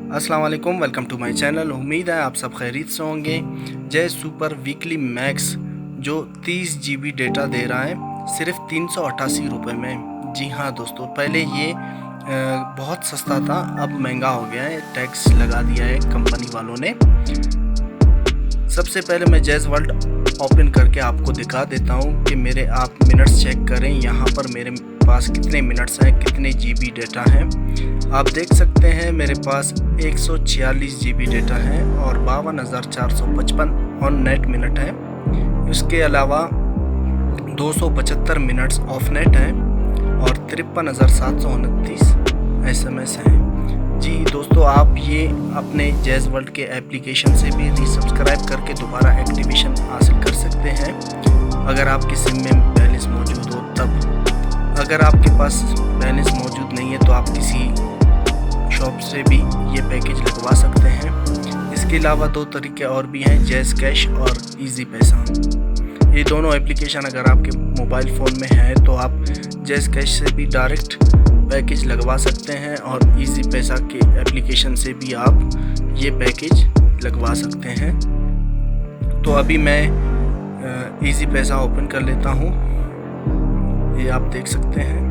अस्सलाम वालेकुम, welcome to my channel. उम्मीद है आप सब खैरियत से होंगे। जय सुपर वीकली मैक्स जो 30 GB डेटा दे रहा है सिर्फ 388 रुपये में। जी हाँ दोस्तों, पहले ये बहुत सस्ता था, अब महंगा हो गया है, टैक्स लगा दिया है कंपनी वालों ने। सबसे पहले मैं जैज़ वर्ल्ड ओपन करके आपको दिखा देता हूँ कि मेरे आप मिनट्स चेक करें, यहाँ पर मेरे पास कितने मिनट्स हैं, कितने GB डेटा हैं। आप देख सकते हैं मेरे पास 146 GB डेटा है और 52,455 ऑन नेट मिनट है। इसके अलावा 275 मिनट्स ऑफ नेट है और 53,729 SMS हैं। जी दोस्तों, आप ये अपने जैज़ वर्ल्ड के एप्लीकेशन से भी रीसब्सक्राइब करके दोबारा एक्टिवेशन हासिल कर सकते हैं अगर आपकी सिम में बैलेंस मौजूद हो तब। अगर आपके पास बैलेंस मौजूद नहीं है तो आप किसी शॉप से भी ये पैकेज लगवा सकते हैं। इसके अलावा दो तरीके और भी हैं, जैज़ कैश और इजी पैसा। ये दोनों एप्लीकेशन अगर आपके मोबाइल फ़ोन में है तो आप जैज़ कैश से भी डायरेक्ट पैकेज लगवा सकते हैं और इजी पैसा के एप्लीकेशन से भी आप ये पैकेज लगवा सकते हैं। तो अभी मैं इजी पैसा ओपन कर लेता हूँ, ये आप देख सकते हैं।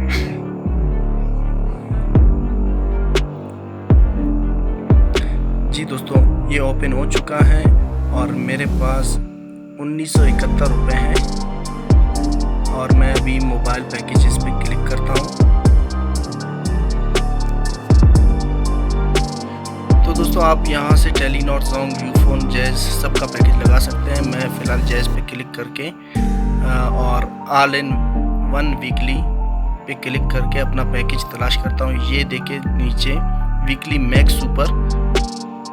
जी दोस्तों, ये ओपन हो चुका है और मेरे पास 1971 रुपये हैं और मैं अभी मोबाइल पैकेजेस पे क्लिक करता हूँ। तो दोस्तों, आप यहाँ से टेलीनॉर, जोंग, यूफोन, जैज़ सबका पैकेज लगा सकते हैं। मैं फ़िलहाल जैज़ पे क्लिक करके और ऑल इन वन वीकली पे क्लिक करके अपना पैकेज तलाश करता हूँ। ये देखिए नीचे वीकली मैक्स सुपर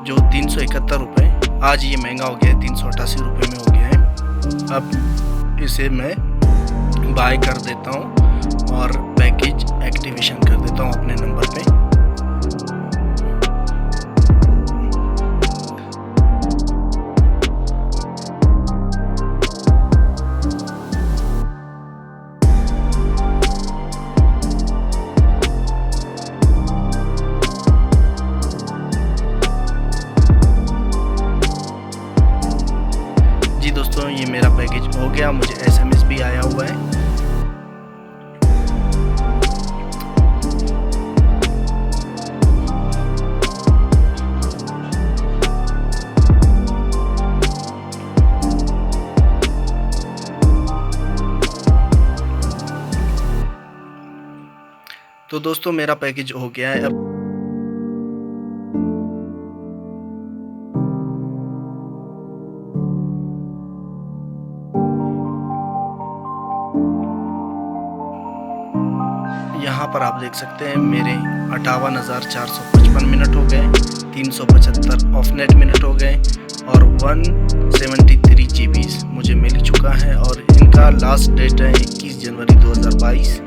जो 371 रुपये, आज ये महंगा हो गया है, 388 रुपये में हो गया है। अब इसे मैं बाय कर देता हूँ और पैकेज एक्टिवेशन कर देता हूँ अपने नंबर पे। जी दोस्तों, ये मेरा पैकेज हो गया, मुझे SMS भी आया हुआ है। तो दोस्तों, मेरा पैकेज हो गया है। अब यहाँ पर आप देख सकते हैं मेरे 58,455 मिनट हो गए, 375 ऑफ नेट मिनट हो गए और 173 GB मुझे मिल चुका है और इनका लास्ट डेट है 21 जनवरी 2022।